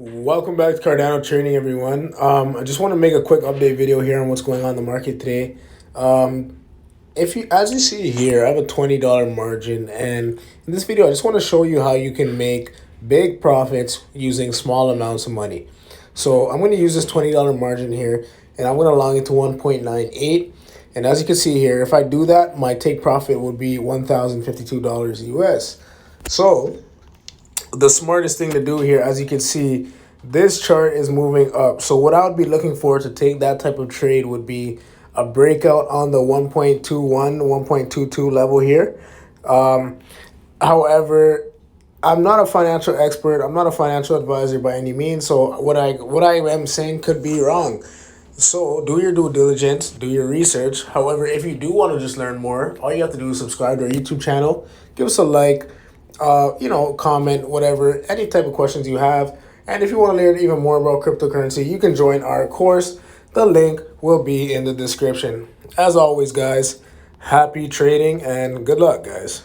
Welcome back to Cardano Trading, everyone. I just want to make a quick update video here on what's going on in the market today. If you, as you see here, I have a $20 margin, and in this video, I just want to show you how you can make big profits using small amounts of money. So I'm going to use this $20 margin here, and I'm going to long it to 1.98. And as you can see here, if I do that, my take profit would be $1,052 US. So the smartest thing to do here, as you can see, this chart is moving up. So what I would be looking for to take that type of trade would be a breakout on the 1.21, 1.22 level here. However, I'm not a financial expert. I'm not a financial advisor by any means. So what I am saying could be wrong. So do your due diligence, do your research. However, if you do want to just learn more, all you have to do is subscribe to our YouTube channel, give us a like, comment, whatever, any type of questions you have. And if you want to learn even more about cryptocurrency, you can join our course. The link will be in the description. As always, guys, happy trading and good luck, guys.